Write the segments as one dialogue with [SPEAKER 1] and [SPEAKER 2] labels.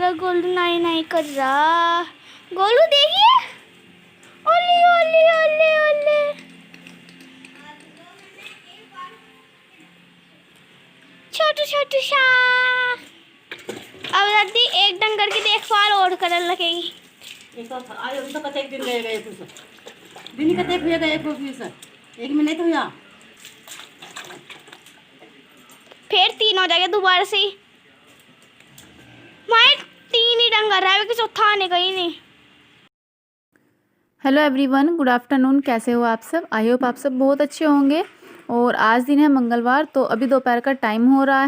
[SPEAKER 1] मेरा गोलू नाई नाई कर रहा। गोलू देखिए, ओले ओले ओले ओले। छोटू छोटू सा। अब दादी एक डंगर की देखभाल और करने लगेगी।
[SPEAKER 2] एक तो आयो तो कते एक दिन गए कुछ दिन कते हुए गए को एक मिनट हुआ
[SPEAKER 1] फिर 3 हो जाएगा दोबारा से। माए 3 ही डंगर है, कि चौथा आने का ही नहीं।
[SPEAKER 3] Hello everyone, good afternoon. कैसे हो आप सब? आई होप आप सब बहुत अच्छे होंगे। और आज दिन है मंगलवार, तो अभी दोपहर का टाइम हो रहा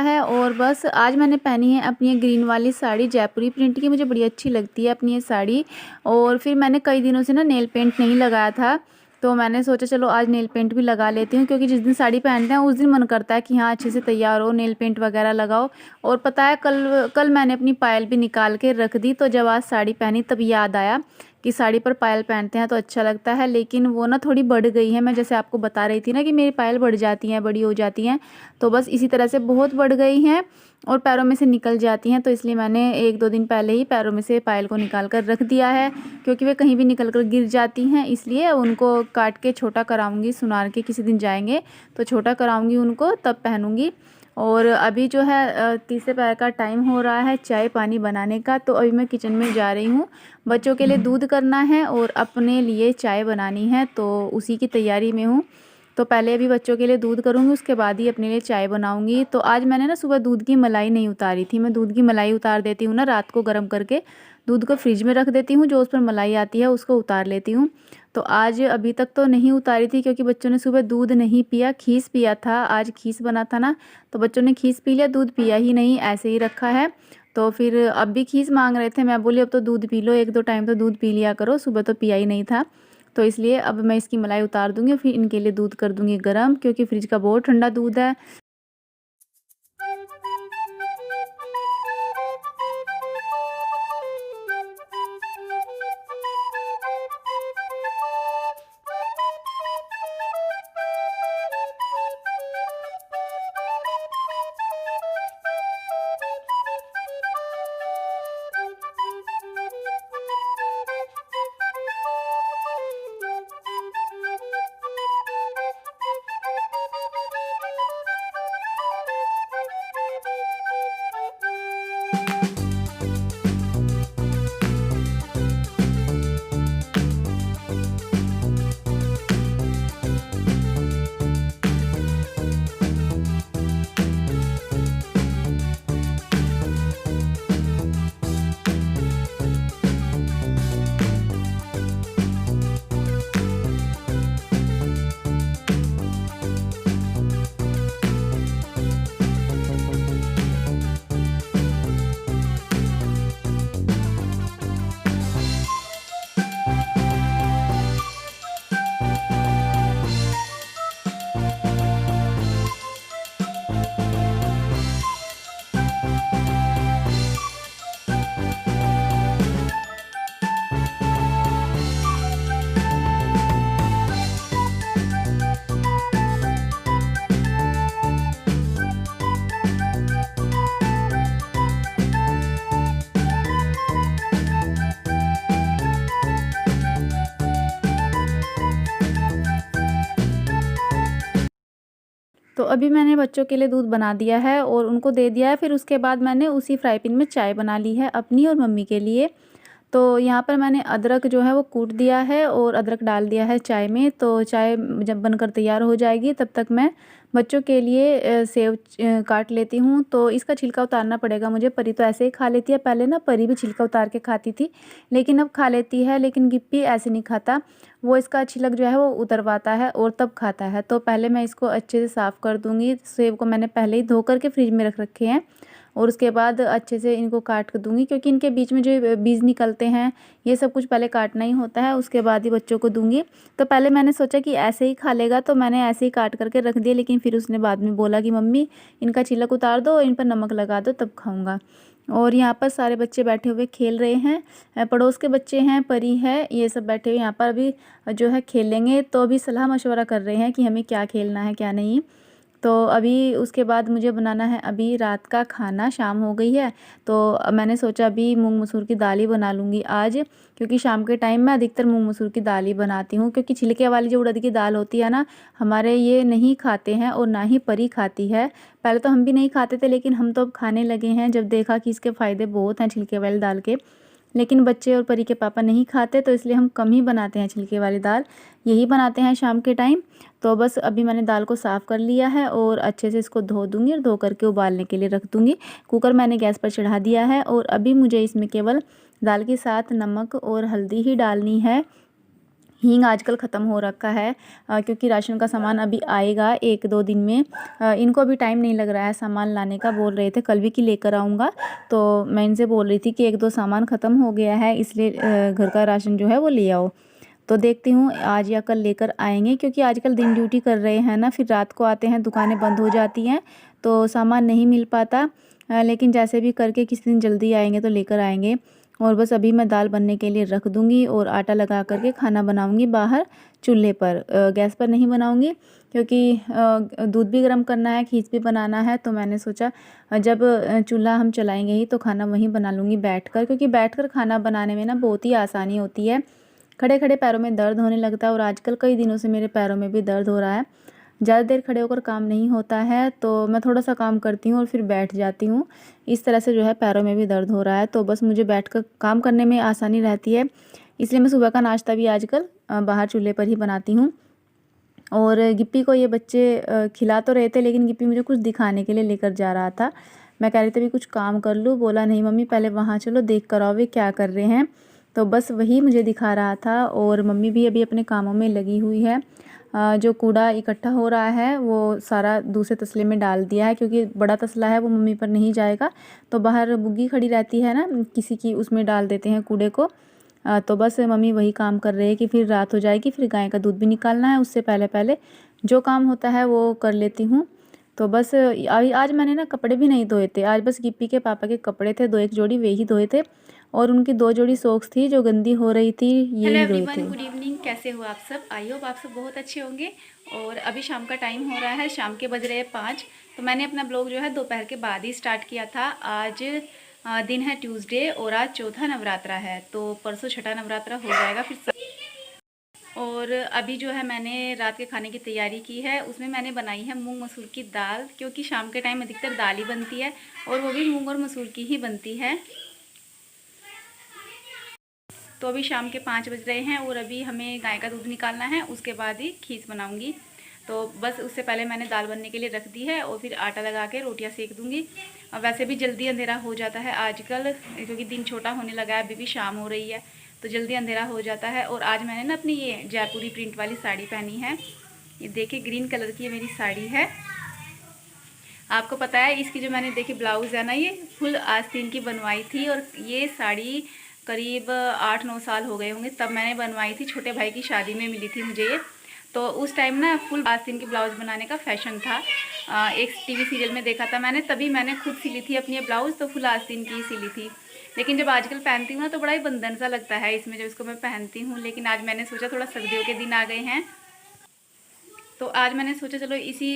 [SPEAKER 3] है। और बस आज मैंने पहनी है अपनी ग्रीन वाली साड़ी, जयपुरी प्रिंट की। मुझे बड़ी अच्छी लगती है अपनी ये साड़ी। और फिर मैंने कई दिनों से ना नेल पेंट नहीं लगाया था, तो मैंने सोचा चलो आज नेल पेंट भी लगा लेती हूँ, क्योंकि जिस दिन साड़ी पहनते हैं उस दिन मन करता है कि हाँ अच्छे से तैयार हो, नेल पेंट वगैरह लगाओ। और पता है कल मैंने अपनी पायल भी निकाल के रख दी, तो जब आज साड़ी पहनी तब याद आया कि साड़ी पर पायल पहनते हैं तो अच्छा लगता है। लेकिन वो ना थोड़ी बढ़ गई है। मैं जैसे आपको बता रही थी ना कि मेरी पायल बढ़ जाती हैं, बड़ी हो जाती हैं, तो बस इसी तरह से बहुत बढ़ गई हैं और पैरों में से निकल जाती हैं। तो इसलिए मैंने 1-2 दिन पहले ही पैरों में से पायल को निकाल कर रख दिया है, क्योंकि वे कहीं भी निकल कर गिर जाती हैं। इसलिए उनको काट के छोटा कराऊंगी, सुनार के किसी दिन जाएंगे तो छोटा कराऊंगी उनको, तब पहनूंगी। और अभी जो है तीसरे पैर का टाइम हो रहा है चाय पानी बनाने का, तो अभी मैं किचन में जा रही हूँ। बच्चों के लिए दूध करना है और अपने लिए चाय बनानी है, तो उसी की तैयारी में हूँ। तो पहले अभी बच्चों के लिए दूध करूँगी, उसके बाद ही अपने लिए चाय बनाऊँगी। तो आज मैंने ना सुबह दूध की मलाई नहीं उतारी थी। मैं दूध की मलाई उतार देती हूँ ना रात को गर्म करके, दूध को फ्रिज में रख देती हूँ, जो उस पर मलाई आती है उसको उतार लेती हूँ। तो आज अभी तक तो नहीं उतारी थी, क्योंकि बच्चों ने सुबह दूध नहीं पिया, खीस पिया था। आज खीस बना था ना, तो बच्चों ने खीस पी लिया, दूध पिया ही नहीं, ऐसे ही रखा है। तो फिर अब भी खीस मांग रहे थे। मैं बोली अब तो दूध पी लो, 1-2 टाइम तो दूध पी लिया करो, सुबह तो पिया ही नहीं था। तो इसलिए अब मैं इसकी मलाई उतार दूंगी, फिर इनके लिए दूध कर दूंगी गर्म, क्योंकि फ्रिज का बहुत ठंडा दूध है। तो अभी मैंने बच्चों के लिए दूध बना दिया है और उनको दे दिया है। फिर उसके बाद मैंने उसी फ्राई पैन में चाय बना ली है अपनी और मम्मी के लिए। तो यहाँ पर मैंने अदरक जो है वो कूट दिया है और अदरक डाल दिया है चाय में। तो चाय जब बनकर तैयार हो जाएगी तब तक मैं बच्चों के लिए सेव काट लेती हूँ। तो इसका छिलका उतारना पड़ेगा मुझे। परी तो ऐसे ही खा लेती है, पहले ना परी भी छिलका उतार के खाती थी, लेकिन अब खा लेती है। लेकिन गिप्पी ऐसे नहीं खाता, वो इसका छिलक जो है वो उतरवाता है और तब खाता है। तो पहले मैं इसको अच्छे से साफ़ कर दूँगी। सेब को मैंने पहले ही धो करके फ्रिज में रख रखे हैं और उसके बाद अच्छे से इनको काट कर दूँगी, क्योंकि इनके बीच में जो बीज निकलते हैं ये सब कुछ पहले काटना ही होता है, उसके बाद ही बच्चों को दूँगी। तो पहले मैंने सोचा कि ऐसे ही खा लेगा, तो मैंने ऐसे ही काट करके रख दिया। लेकिन फिर उसने बाद में बोला कि मम्मी इनका छिलक उतार दो और इन पर नमक लगा दो, तब खाऊँगा। और यहाँ पर सारे बच्चे बैठे हुए खेल रहे हैं, पड़ोस के बच्चे हैं, परी है, ये सब बैठे हुए यहाँ पर अभी जो है खेलेंगे। तो अभी सलाह मशवरा कर रहे हैं कि हमें क्या खेलना है क्या नहीं। तो अभी उसके बाद मुझे बनाना है अभी रात का खाना, शाम हो गई है। तो मैंने सोचा अभी मूंग मसूर की दाल ही बना लूँगी आज, क्योंकि शाम के टाइम मैं अधिकतर मूंग मसूर की दाल ही बनाती हूँ, क्योंकि छिलके वाली जो उड़द की दाल होती है ना, हमारे ये नहीं खाते हैं और ना ही परी खाती है। पहले तो हम भी नहीं खाते थे, लेकिन हम तो अब खाने लगे हैं जब देखा कि इसके फ़ायदे बहुत हैं छिलके वाली दाल के। लेकिन बच्चे और परी के पापा नहीं खाते, तो इसलिए हम कम ही बनाते हैं छिलके वाली दाल, यही बनाते हैं शाम के टाइम। तो बस अभी मैंने दाल को साफ़ कर लिया है और अच्छे से इसको धो दूँगी और धो करके उबालने के लिए रख दूँगी। कुकर मैंने गैस पर चढ़ा दिया है और अभी मुझे इसमें केवल दाल के साथ नमक और हल्दी ही डालनी है। हींग आजकल ख़त्म हो रखा है, क्योंकि राशन का सामान अभी आएगा 1-2 दिन में। इनको अभी टाइम नहीं लग रहा है सामान लाने का, बोल रहे थे कल भी कि लेकर आऊँगा। तो मैं इनसे बोल रही थी कि 1-2 सामान ख़त्म हो गया है, इसलिए घर का राशन जो है वो ले आओ। तो देखती हूँ आज या कल लेकर आएंगे, क्योंकि आजकल दिन ड्यूटी कर रहे हैं ना, फिर रात को आते हैं, दुकानें बंद हो जाती हैं, तो सामान नहीं मिल पाता। लेकिन जैसे भी करके किसी दिन जल्दी आएंगे तो लेकर आएंगे। और बस अभी मैं दाल बनने के लिए रख दूँगी और आटा लगा करके खाना बनाऊँगी बाहर चूल्हे पर, गैस पर नहीं बनाऊँगी, क्योंकि दूध भी गर्म करना है, खीच भी बनाना है। तो मैंने सोचा जब चूल्हा हम चलाएंगे ही तो खाना वहीं बना लूँगी बैठकर, क्योंकि बैठकर खाना बनाने में ना बहुत ही आसानी होती है। खड़े खड़े पैरों में दर्द होने लगता है और आजकल कई दिनों से मेरे पैरों में भी दर्द हो रहा है। ज़्यादा देर खड़े होकर काम नहीं होता है, तो मैं थोड़ा सा काम करती हूँ और फिर बैठ जाती हूँ। इस तरह से जो है पैरों में भी दर्द हो रहा है, तो बस मुझे बैठकर काम करने में आसानी रहती है, इसलिए मैं सुबह का नाश्ता भी आजकल बाहर चूल्हे पर ही बनाती हूँ। और गिप्पी को ये बच्चे खिला तो रहे थे, लेकिन गिप्पी मुझे कुछ दिखाने के लिए लेकर जा रहा था। मैं कह रही थी अभी कुछ काम कर लूँ, बोला नहीं मम्मी पहले वहाँ चलो देख कर आओ वे क्या कर रहे हैं। तो बस वही मुझे दिखा रहा था और मम्मी भी अभी अपने कामों में लगी हुई है। जो कूड़ा इकट्ठा हो रहा है वो सारा दूसरे तसले में डाल दिया है, क्योंकि बड़ा तसला है वो मम्मी पर नहीं जाएगा, तो बाहर बुग्गी खड़ी रहती है ना किसी की, उसमें डाल देते हैं कूड़े को। तो बस मम्मी वही काम कर रहे हैं कि फिर रात हो जाएगी, फिर गाय का दूध भी निकालना है, उससे पहले पहले जो काम होता है वो कर लेती हूँ। तो बस आज मैंने ना कपड़े भी नहीं धोए थे, आज बस गिप्पी के पापा के कपड़े थे 2-1 जोड़ी, वे ही धोए थे, और उनकी 2 जोड़ी सॉक्स थी जो गंदी हो रही थी, ये ही धोए थे।
[SPEAKER 4] गुड इवनिंग, कैसे हो आप सब? आई होप आप सब बहुत अच्छे होंगे। और अभी शाम का टाइम हो रहा है, शाम के बज रहे हैं 5। तो मैंने अपना ब्लॉग जो है दोपहर के बाद ही स्टार्ट किया था। आज दिन है ट्यूसडे और आज चौथा नवरात्रा है, तो परसों छठा नवरात्रा हो जाएगा फिर। और अभी जो है मैंने रात के खाने की तैयारी की है, उसमें मैंने बनाई है मूंग मसूर की दाल, क्योंकि शाम के टाइम अधिकतर दाल ही बनती है और वो भी मूंग और मसूर की ही बनती है। तो अभी शाम के 5 बज रहे हैं और अभी हमें गाय का दूध निकालना है, उसके बाद ही खीच बनाऊंगी। तो बस उससे पहले मैंने दाल बनने के लिए रख दी है और फिर आटा लगा के रोटियां सेक दूंगी। और वैसे भी जल्दी अंधेरा हो जाता है आजकल, क्योंकि दिन छोटा होने लगा है, अभी भी शाम हो रही है, तो जल्दी अंधेरा हो जाता है। और आज मैंने ना अपनी ये जयपुरी प्रिंट वाली साड़ी पहनी है, ये देखिए ग्रीन कलर की ये मेरी साड़ी है। आपको पता है इसकी जो मैंने देखी ब्लाउज़ है ना, ये फुल आस्तीन की बनवाई थी, और ये साड़ी करीब 8-9 साल हो गए होंगे तब मैंने बनवाई थी। छोटे भाई की शादी में मिली थी मुझे ये। तो उस टाइम ना फुल आस्तीन की ब्लाउज़ बनाने का फैशन था। एक टीवी सीरियल में देखा था मैंने, तभी मैंने खुद सिली थी अपनी ब्लाउज़, तो फुल आस्तीन की सिली थी। लेकिन जब आजकल पहनती हूँ ना तो बड़ा ही बंधन सा लगता है इसमें जब इसको मैं पहनती हूँ। लेकिन आज मैंने सोचा थोड़ा सर्दियों के दिन आ गए हैं, तो आज मैंने सोचा चलो इसी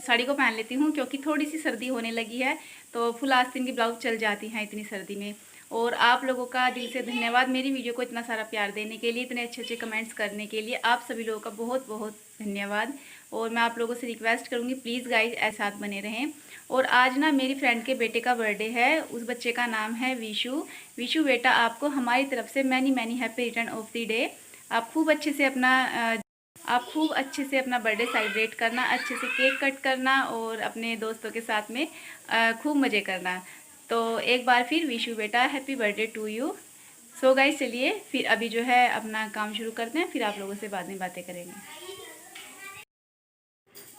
[SPEAKER 4] साड़ी को पहन लेती हूँ, क्योंकि थोड़ी सी सर्दी होने लगी है, तो फुल आस्तीन की ब्लाउज़ चल जाती हैं इतनी सर्दी में। और आप लोगों का दिल से धन्यवाद मेरी वीडियो को इतना सारा प्यार देने के लिए, इतने अच्छे अच्छे कमेंट्स करने के लिए। आप सभी लोगों का बहुत बहुत धन्यवाद। और मैं आप लोगों से रिक्वेस्ट करूँगी प्लीज़ गाइस ऐसे साथ बने रहें। और आज ना मेरी फ्रेंड के बेटे का बर्थडे है, उस बच्चे का नाम है विशु। विशु बेटा, आपको हमारी तरफ से many many happy return of the day. आप खूब अच्छे से अपना बर्थडे सेलिब्रेट करना, अच्छे से केक कट करना और अपने दोस्तों के साथ में खूब मज़े करना। तो एक बार फिर विशु बेटा happy birthday to you. So guys चलिए फिर अभी जो है अपना काम शुरू करते हैं, फिर आप लोगों से बाद में बातें करेंगे।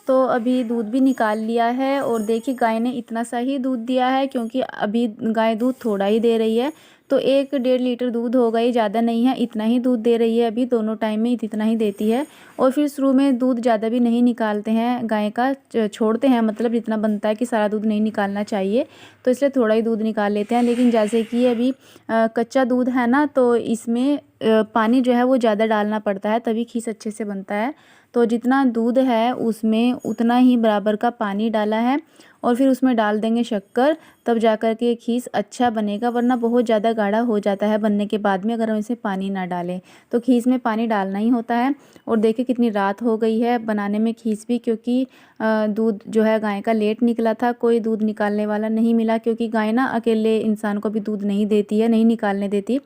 [SPEAKER 3] तो अभी दूध भी निकाल लिया है और देखिए गाय ने इतना सा ही दूध दिया है, क्योंकि अभी गाय दूध थोड़ा ही दे रही है, तो 1-1.5 लीटर दूध होगा, ये ज़्यादा नहीं है, इतना ही दूध दे रही है अभी, दोनों टाइम में इतना ही देती है। और फिर शुरू में दूध ज़्यादा भी नहीं निकालते हैं गाय का, छोड़ते हैं, मतलब जितना बनता है कि सारा दूध नहीं निकालना चाहिए, तो इसलिए थोड़ा ही दूध निकाल लेते हैं। लेकिन जैसे कि अभी कच्चा दूध है ना, तो इसमें पानी जो है वो ज़्यादा डालना पड़ता है, तभी खीस अच्छे से बनता है। तो जितना दूध है उसमें उतना ही बराबर का पानी डाला है और फिर उसमें डाल देंगे शक्कर, तब जा कर के खीस अच्छा बनेगा, वरना बहुत ज़्यादा गाढ़ा हो जाता है बनने के बाद में अगर हम इसे पानी ना डालें। तो खीस में पानी डालना ही होता है। और देखिए कितनी रात हो गई है बनाने में खीस भी, क्योंकि दूध जो है गाय का लेट निकला था, कोई दूध निकालने वाला नहीं मिला, क्योंकि गाय ना अकेले इंसान को भी दूध नहीं देती है, नहीं निकालने देती,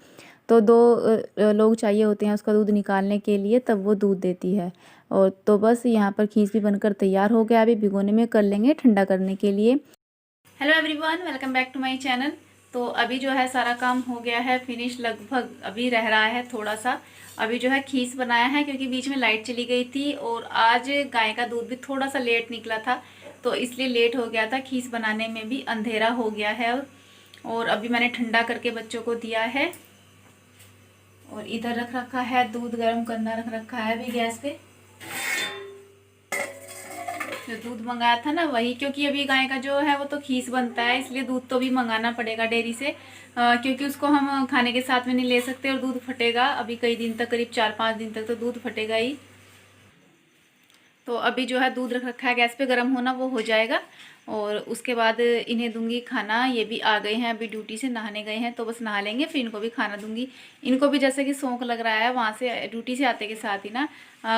[SPEAKER 3] तो 2 लोग चाहिए होते हैं उसका दूध निकालने के लिए, तब वो दूध देती है। और तो बस यहाँ पर खीस भी बनकर तैयार हो गया, अभी भिगोने में कर लेंगे ठंडा करने के लिए।
[SPEAKER 4] Hello everyone, welcome back to my channel. तो अभी जो है सारा काम हो गया है फिनिश, लगभग अभी रह रहा है थोड़ा सा। अभी जो है खीस बनाया है, क्योंकि बीच में लाइट चली गई थी और आज गाय का दूध भी थोड़ा सा लेट निकला था, तो इसलिए लेट हो गया था। खीस बनाने में भी अंधेरा हो गया है। और अभी मैंने ठंडा करके बच्चों को दिया है और इधर रख रखा है, दूध गर्म करना रख रखा है अभी गैस पे। जो दूध मंगाया था ना वही, क्योंकि अभी गाय का जो है वो तो खीस बनता है, इसलिए दूध तो भी मंगाना पड़ेगा डेयरी से, क्योंकि उसको हम खाने के साथ में नहीं ले सकते और दूध फटेगा अभी कई दिन तक, करीब 4-5 दिन तक तो दूध फटेगा ही। तो अभी जो है दूध रख रखा है गैस पे, गर्म होना वो हो जाएगा और उसके बाद इन्हें दूंगी खाना। ये भी आ गए हैं, अभी ड्यूटी से नहाने गए हैं, तो बस नहा लेंगे फिर इनको भी खाना दूंगी। इनको भी जैसे कि शौक लग रहा है, वहाँ से ड्यूटी से आते के साथ ही ना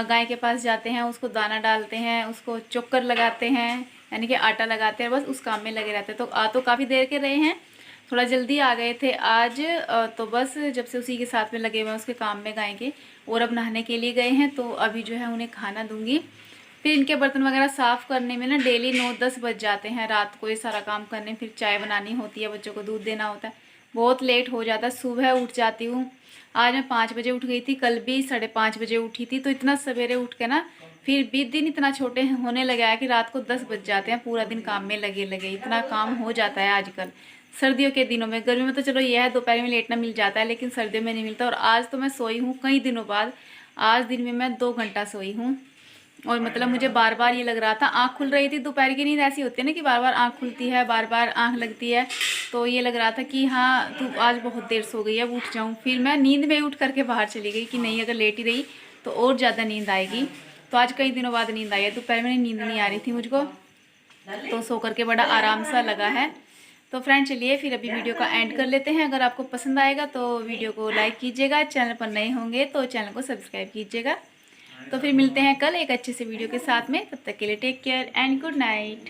[SPEAKER 4] गाय के पास जाते हैं, उसको दाना डालते हैं, उसको चोकर लगाते हैं, यानी कि आटा लगाते हैं, बस उस काम में लगे रहते हैं। तो तो काफ़ी देर के रहे हैं, थोड़ा जल्दी आ गए थे आज, तो बस जब से उसी के साथ में लगे हुए हैं उसके काम में गाय के। और अब नहाने के लिए गए हैं, तो अभी जो है उन्हें खाना दूंगी। फिर इनके बर्तन वगैरह साफ़ करने में ना डेली 9-10 बज जाते हैं रात को, ये सारा काम करने, फिर चाय बनानी होती है, बच्चों को दूध देना होता है, बहुत लेट हो जाता है। सुबह उठ जाती हूँ, आज मैं 5 बजे उठ गई थी, कल भी 5:30 बजे उठी थी, तो इतना सवेरे उठ के ना फिर भी दिन इतना छोटे होने लगा है कि रात को 10 बज जाते हैं, पूरा दिन काम में लगे लगे, इतना काम हो जाता है आजकल। सर्दियों के दिनों में, गर्मी में तो चलो यह है दोपहर में लेटना मिल जाता है, लेकिन सर्दियों में नहीं मिलता। और आज तो मैं सोई हूँ कई दिनों बाद, आज दिन में मैं 2 घंटा सोई हूँ। और मतलब मुझे बार बार ये लग रहा था, आँख खुल रही थी, दोपहर की नींद ऐसी होती है ना कि बार बार आँख खुलती है, बार बार आँख लगती है, तो ये लग रहा था कि हाँ तू आज बहुत देर सो गई है, अब उठ जाऊँ। फिर मैं नींद में उठ करके बाहर चली गई कि नहीं, अगर लेट ही रही तो और ज़्यादा नींद आएगी। तो आज कई दिनों बाद नींद आई है, दोपहर में नींद नहीं आ रही थी मुझको, तो सो करके बड़ा आराम सा लगा है। तो फ्रेंड चलिए फिर अभी वीडियो का एंड कर लेते हैं। अगर आपको पसंद आएगा तो वीडियो को लाइक कीजिएगा, चैनल पर नए होंगे तो चैनल को सब्सक्राइब कीजिएगा। तो फिर मिलते हैं कल एक अच्छे से वीडियो के साथ में, तब तक के लिए take care and good night.